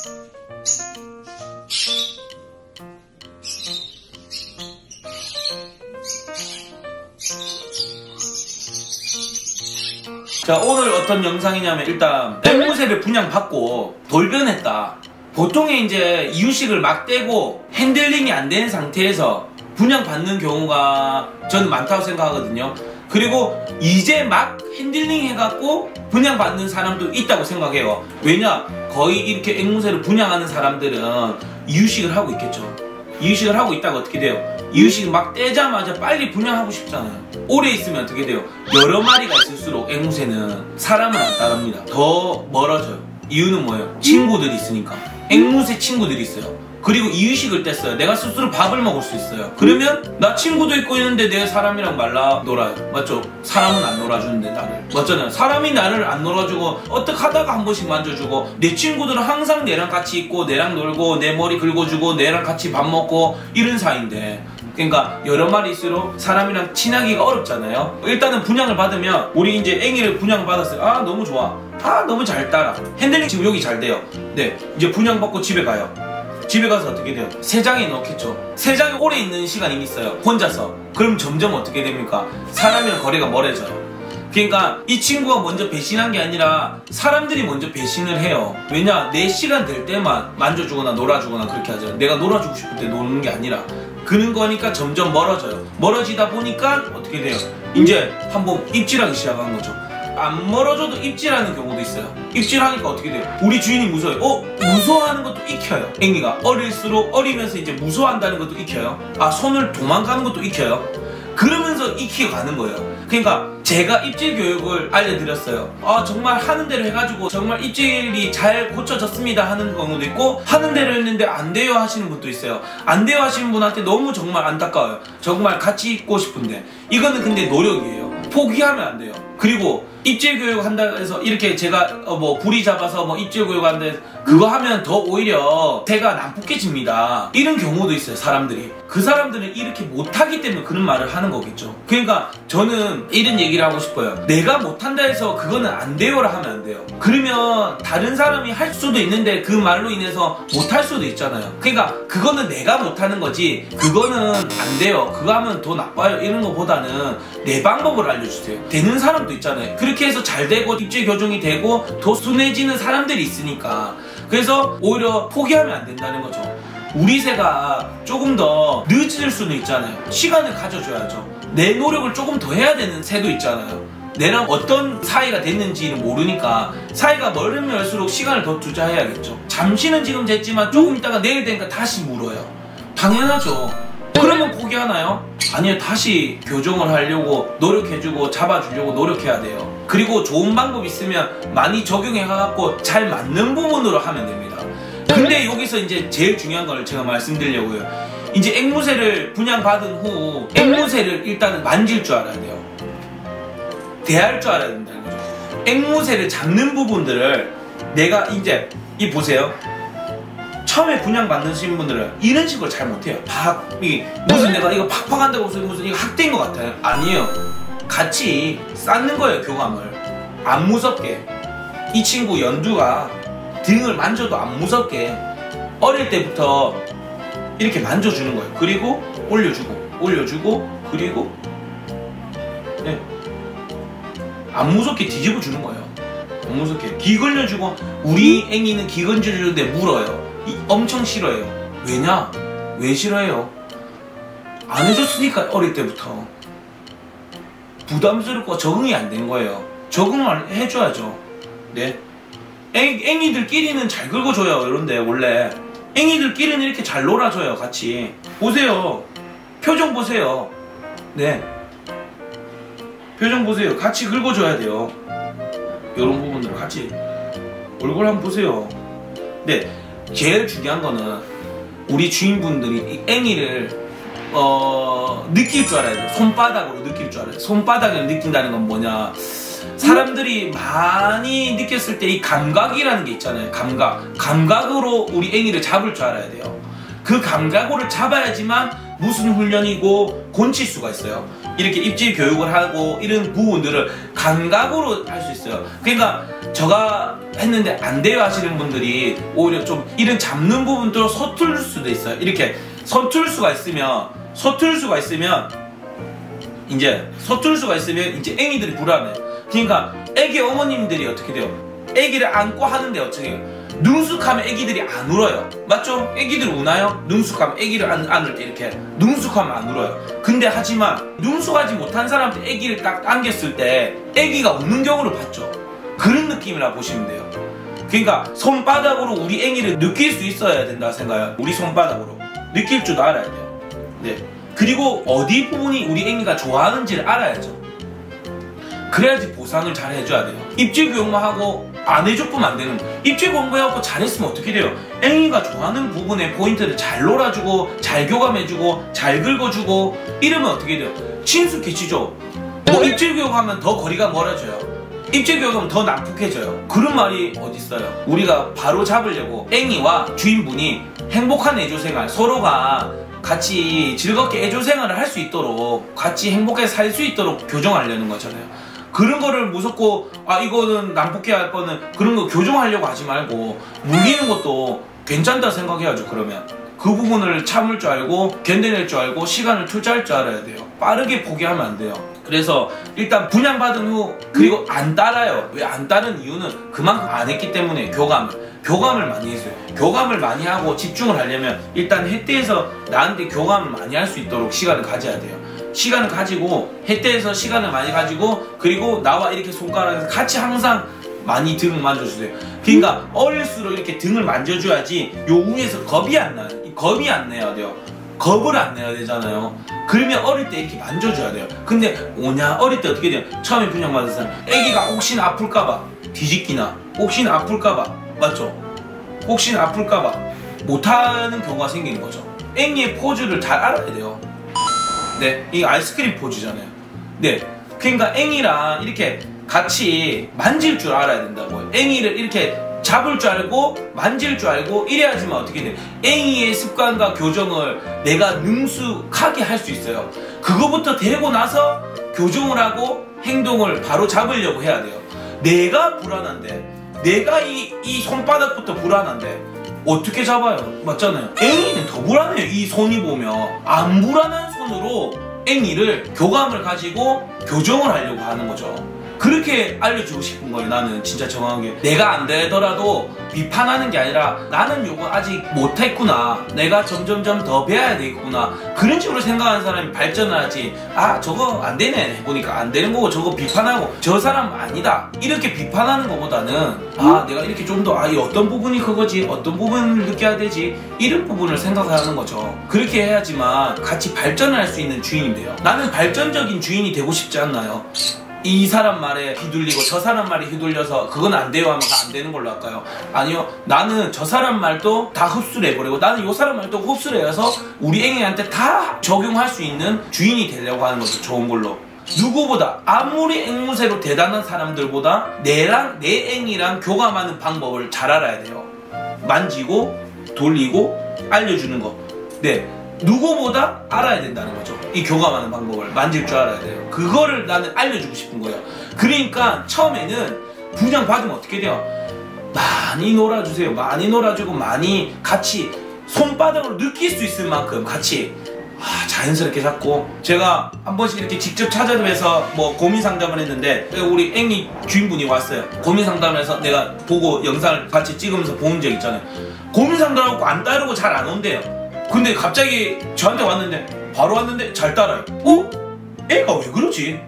자, 오늘 어떤 영상이냐면 일단 앵무새를 분양받고 돌변했다. 보통의 이제 이유식을 막 떼고 핸들링이 안 된 상태에서 분양받는 경우가 저는 많다고 생각하거든요. 그리고 이제 막 핸들링 해갖고 분양받는 사람도 있다고 생각해요. 왜냐? 거의 이렇게 앵무새를 분양하는 사람들은 이유식을 하고 있겠죠. 이유식을 하고 있다가 어떻게 돼요? 이유식 막 떼자마자 빨리 분양하고 싶잖아요. 오래 있으면 어떻게 돼요? 여러 마리가 있을수록 앵무새는 사람을 안 따릅니다. 더 멀어져요. 이유는 뭐예요? 친구들이 있으니까. 앵무새 친구들이 있어요. 그리고 이유식을 뗐어요. 내가 스스로 밥을 먹을 수 있어요. 그러면 나 친구도 있고 있는데 내가 사람이랑 말라 놀아요. 맞죠? 사람은 안 놀아주는데 나를. 맞잖아요. 사람이 나를 안 놀아주고 어떻게 하다가 한 번씩 만져주고, 내 친구들은 항상 내랑 같이 있고 내랑 놀고 내 머리 긁어주고 내랑 같이 밥 먹고 이런 사이인데, 그러니까 여러 마리 있을수록 사람이랑 친하기가 어렵잖아요. 일단은 분양을 받으면, 우리 이제 앵이를 분양을 받았어요. 아 너무 좋아. 아 너무 잘 따라. 핸들링 지금 여기 잘 돼요. 네, 이제 분양받고 집에 가요. 집에 가서 어떻게 돼요? 세장에 넣겠죠. 세장에 오래 있는 시간이 있어요. 혼자서. 그럼 점점 어떻게 됩니까? 사람이랑 거리가 멀어져요. 그러니까 이 친구가 먼저 배신한 게 아니라 사람들이 먼저 배신을 해요. 왜냐? 내 시간 될 때만 만져주거나 놀아주거나 그렇게 하죠. 내가 놀아주고 싶을 때 노는 게 아니라. 그런 거니까 점점 멀어져요. 멀어지다 보니까 어떻게 돼요? 이제 한번 입질하기 시작한 거죠. 안 멀어져도 입질하는 경우도 있어요. 입질하니까 어떻게 돼요? 우리 주인이 무서워요. 무서워하는 것도 익혀요. 앵이가 어릴수록, 어리면서 이제 무서워한다는 것도 익혀요. 아 손을 도망가는 것도 익혀요. 그러면서 익혀가는 거예요. 그러니까 제가 입질 교육을 알려드렸어요. 아 정말 하는 대로 해가지고 정말 입질이 잘 고쳐졌습니다 하는 경우도 있고, 하는 대로 했는데 안 돼요 하시는 분도 있어요. 안 돼요 하시는 분한테 너무 정말 안타까워요. 정말 같이 있고 싶은데. 이거는 근데 노력이에요. 포기하면 안 돼요. 그리고 입질 교육 한다 해서 이렇게 제가 뭐 부리 잡아서 뭐 입질 교육 한다 해서 그거 하면 더 오히려 새가 난폭해집니다. 이런 경우도 있어요. 사람들이. 그 사람들은 이렇게 못하기 때문에 그런 말을 하는 거겠죠. 그러니까 저는 이런 얘기를 하고 싶어요. 내가 못한다 해서 그거는 안 돼요라 하면 안 돼요. 그러면 다른 사람이 할 수도 있는데 그 말로 인해서 못할 수도 있잖아요. 그러니까 그거는 내가 못하는 거지 그거는 안 돼요, 그거 하면 더 나빠요 이런 거보다는 내 방법을 알려주세요. 되는 사람도 있잖아요. 그렇게 해서 잘 되고 입질 교정이 되고 더 순해지는 사람들이 있으니까. 그래서 오히려 포기하면 안 된다는 거죠. 우리 새가 조금 더 늦을 수는 있잖아요. 시간을 가져줘야죠. 내 노력을 조금 더 해야 되는 새도 있잖아요. 내랑 어떤 사이가 됐는지는 모르니까 사이가 멀으면 멀수록 시간을 더 투자해야겠죠. 잠시는 지금 됐지만 조금 있다가 내일 되니까 다시 물어요. 당연하죠. 그러면 포기하나요? 아니요. 다시 교정을 하려고 노력해주고 잡아주려고 노력해야 돼요. 그리고 좋은 방법 있으면 많이 적용해갖고 잘 맞는 부분으로 하면 됩니다. 근데 여기서 이제 제일 중요한 걸 제가 말씀드리려고요. 이제 앵무새를 분양받은 후 앵무새를 일단은 만질 줄 알아야 돼요. 대할 줄 알아야 된다는 거죠. 앵무새를 잡는 부분들을 내가 이제 이 보세요. 처음에 분양받으신 분들은 이런 식으로 잘 못해요. 무슨 내가 이거 팍팍 한다고 무슨 이거 학대인 것 같아요. 아니에요. 같이 쌓는 거예요. 교감을. 안 무섭게. 이 친구 연두가 등을 만져도 안 무섭게 어릴 때부터 이렇게 만져주는 거예요. 그리고 올려주고 그리고 네. 안 무섭게 뒤집어 주는 거예요. 안 무섭게 기 걸려주고. 우리 앵이는 기 건져주는데 물어요. 엄청 싫어해요. 왜냐? 왜 싫어해요? 안 해줬으니까. 어릴 때부터 부담스럽고 적응이 안 된 거예요. 적응을 해줘야죠. 네. 앵이들끼리는 잘 긁어줘요. 이런데 원래 앵이들끼리는 이렇게 잘 놀아줘요. 같이 보세요. 표정 보세요. 네, 표정 보세요. 같이 긁어줘야 돼요. 이런 부분들 같이 얼굴 한번 보세요. 네, 제일 중요한 거는 우리 주인분들이 이 앵이를 느낄 줄 알아야 돼요. 손바닥으로 느낄 줄 알아요. 손바닥을 느낀다는 건 뭐냐, 사람들이 많이 느꼈을 때 이 감각이라는 게 있잖아요. 감각으로 우리 앵이를 잡을 줄 알아야 돼요. 그 감각으로 잡아야지만 무슨 훈련이고 곤칠 수가 있어요. 이렇게 입질 교육을 하고 이런 부분들을 감각으로 할 수 있어요. 그러니까 저가 했는데 안 돼요 하시는 분들이 오히려 좀 이런 잡는 부분도 서툴 수도 있어요. 이렇게 서툴 수가 있으면 이제 애기들이 불안해요. 그러니까 애기 어머님들이 어떻게 돼요? 애기를 안고 하는데 어떻게 해요? 능숙하면 애기들이 안 울어요. 맞죠? 애기들 우나요? 능숙하면 애기를 안을 때 이렇게 능숙하면 안 울어요. 근데 하지만 능숙하지 못한 사람한테 애기를 딱 안겼을 때 애기가 우는 경우를 봤죠. 그런 느낌이라 보시면 돼요. 그러니까 손바닥으로 우리 애기를 느낄 수 있어야 된다 생각해요. 우리 손바닥으로 느낄 줄 알아야 돼요. 네. 그리고 어디 부분이 우리 애기가 좋아하는지를 알아야죠. 그래야지 보상을 잘 해줘야 돼요. 입질교육만 하고 안 해줬으면 안 되는 거예요. 입질공부해갖고 잘했으면 어떻게 돼요? 애기가 좋아하는 부분에 포인트를 잘 놀아주고 잘 교감해주고 잘 긁어주고 이러면 어떻게 돼요? 친숙해지죠. 뭐 입질교육하면 더 거리가 멀어져요. 입질교육하면 더 난폭해져요. 그런 말이 어딨어요. 우리가 바로 잡으려고 애기와 주인분이 행복한 애조생활, 서로가 같이 즐겁게 애조생활을 할 수 있도록 같이 행복하게 살 수 있도록 교정하려는 거잖아요. 그런 거를 무섭고 이거는 난폭해 할 거는 그런 거 교정하려고 하지 말고 물리는 것도 괜찮다 생각해야죠. 그러면 그 부분을 참을 줄 알고 견뎌낼 줄 알고 시간을 투자할 줄 알아야 돼요. 빠르게 포기하면 안 돼요. 그래서 일단 분양받은 후 그리고 안 따라요. 왜 안 따른 이유는 그만큼 안 했기 때문에 교감을 많이 했어요. 교감을 많이 하고 집중을 하려면 일단 햇대에서 나한테 교감을 많이 할 수 있도록 시간을 가져야 돼요. 시간을 가지고 햇대에서 시간을 많이 가지고 그리고 나와 이렇게 손가락에서 같이 항상 많이 등을 만져주세요. 그러니까 어릴수록 이렇게 등을 만져줘야지 요 위에서 겁이 안 나요. 겁이 안 내야 돼요. 겁을 안 내야 되잖아요. 그러면 어릴 때 이렇게 만져줘야 돼요. 근데 어릴 때 어떻게 돼요? 처음에 분양받은 사람 애기가 혹시나 아플까봐 뒤집기나 혹시나 아플까봐 맞죠? 혹시나 아플까봐 못하는 경우가 생기는 거죠. 애기의 포즈를 잘 알아야 돼요. 네, 이 아이스크림 포즈잖아요. 네, 그러니까 앵이랑 이렇게 같이 만질 줄 알아야 된다고요. 앵이를 이렇게 잡을 줄 알고 만질 줄 알고 이래야지만 어떻게 돼? 앵이의 습관과 교정을 내가 능숙하게 할 수 있어요. 그거부터 되고 나서 교정을 하고 행동을 바로 잡으려고 해야 돼요. 내가 불안한데 내가 이 손바닥부터 불안한데 어떻게 잡아요? 맞잖아요. 앵이는 더 불안해요. 이 손이 보면 안 불안한 손으로 앵이를 교감을 가지고 교정을 하려고 하는 거죠. 그렇게 알려주고 싶은 거예요. 나는 진짜 정확하게 내가 안 되더라도 비판하는 게 아니라 나는 요거 아직 못했구나, 내가 점점점 더 배워야 되겠구나, 그런 식으로 생각하는 사람이 발전을 하지. 저거 안 되네 해보니까 안 되는 거고 저거 비판하고 저 사람 아니다 이렇게 비판하는 것보다는 내가 이렇게 좀 더 이 어떤 부분이 그거지, 어떤 부분을 느껴야 되지, 이런 부분을 생각하는 거죠. 그렇게 해야지만 같이 발전을 할 수 있는 주인이 돼요. 나는 발전적인 주인이 되고 싶지 않나요? 이 사람 말에 휘둘리고 저 사람 말에 휘둘려서 그건 안 돼요 하면 안 되는 걸로 할까요? 아니요, 나는 저 사람 말도 다 흡수를 해버리고 나는 이 사람 말도 흡수를 해서 우리 앵이한테 다 적용할 수 있는 주인이 되려고 하는 거죠. 좋은 걸로. 누구보다 아무리 앵무새로 대단한 사람들보다 내 앵이랑 교감하는 방법을 잘 알아야 돼요. 만지고 돌리고 알려주는 거. 네, 누구보다 알아야 된다는 거죠. 이 교감하는 방법을 만질 줄 알아야 돼요. 그거를 나는 알려주고 싶은 거예요. 그러니까 처음에는 분양 받으면 어떻게 돼요? 많이 놀아주세요. 많이 놀아주고 많이 같이 손바닥으로 느낄 수 있을 만큼 같이 자연스럽게 잡고, 제가 한 번씩 이렇게 직접 찾아뵈서 뭐 고민 상담을 했는데 우리 앵이 주인분이 왔어요. 고민 상담을 해서 내가 보고 영상을 같이 찍으면서 본 적 있잖아요. 고민 상담하고 안 따르고 잘 안 온대요. 근데 갑자기 저한테 왔는데 바로 왔는데 잘 따라요. 애가 왜 그러지?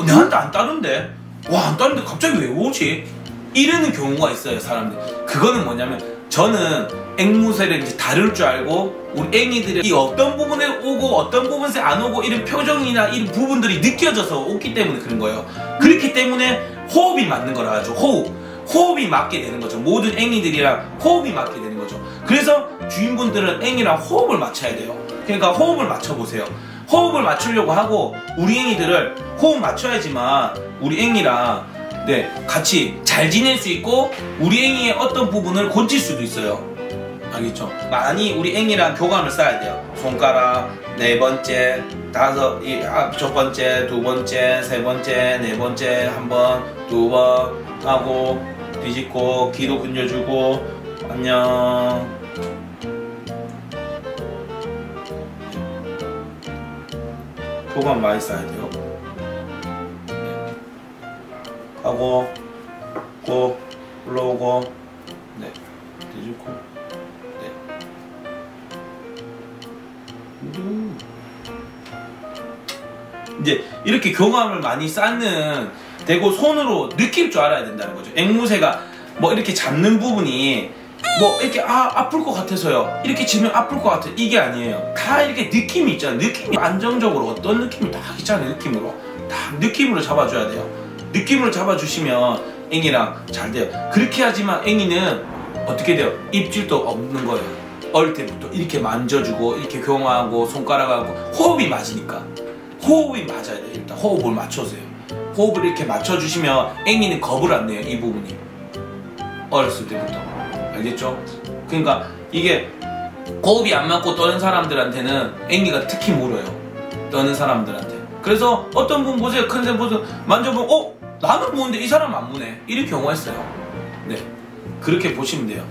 내한테 안 따른데? 안 따르는데 갑자기 왜 오지? 이러는 경우가 있어요, 사람들. 그거는 뭐냐면 저는 앵무새를 이제 다룰 줄 알고 우리 앵이들이 이 어떤 부분에 오고 어떤 부분에 안 오고 이런 표정이나 이런 부분들이 느껴져서 오기 때문에 그런 거예요. 그렇기 때문에 호흡이 맞는 거라 하죠. 호흡이 맞게 되는 거죠. 모든 앵이들이랑 호흡이 맞게 되는 거죠. 그래서 주인분들은 앵이랑 호흡을 맞춰야 돼요. 그러니까 호흡을 맞춰보세요. 호흡을 맞추려고 하고 우리 앵이들을 호흡 맞춰야지만 우리 앵이랑 같이 잘 지낼 수 있고 우리 앵이의 어떤 부분을 고칠 수도 있어요. 알겠죠? 많이 우리 앵이랑 교감을 쌓아야 돼요. 손가락, 4번째, 첫 번째, 2번째, 3번째, 4번째, 1번, 2번, 하고 뒤집고 귀도 근져주고 안녕. 교감 많이 쌓아야 돼요. 하고 고 올라오고 네 뒤집고 네. 이제 이렇게 교감을 많이 쌓는 되고 손으로 느낄 줄 알아야 된다는 거죠. 앵무새가 뭐 이렇게 잡는 부분이 뭐 이렇게 아플 것 같아서요. 이렇게 지면 아플 것 같아. 이게 아니에요. 다 이렇게 느낌이 있잖아요. 느낌이 안정적으로 어떤 느낌이 딱 있잖아요. 느낌으로 딱 느낌으로 잡아줘야 돼요. 느낌으로 잡아주시면 앵이랑 잘 돼요. 그렇게 하지만 앵이는 어떻게 돼요? 입질도 없는 거예요. 어릴 때부터 이렇게 만져주고 이렇게 교감하고 손가락하고 호흡이 맞으니까 호흡이 맞아야 돼요. 일단 호흡을 맞춰주세요. 호흡을 이렇게 맞춰주시면 앵이는 겁을 안 내요. 이 부분이 어렸을 때부터 알겠죠? 그러니까 이게 호흡이 안 맞고 떠는 사람들한테는 앵이가 특히 물어요. 떠는 사람들한테. 그래서 어떤 분 보세요. 큰쌤 보세요. 만져보면 나는 무는데 이 사람 안 무네. 이런 경우가 있어요. 네, 그렇게 보시면 돼요.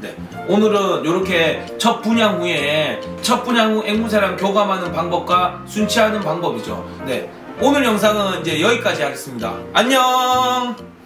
네, 오늘은 이렇게 첫 분양 후 앵무새랑 교감하는 방법과 순치하는 방법이죠. 네, 오늘 영상은 이제 여기까지 하겠습니다. 안녕.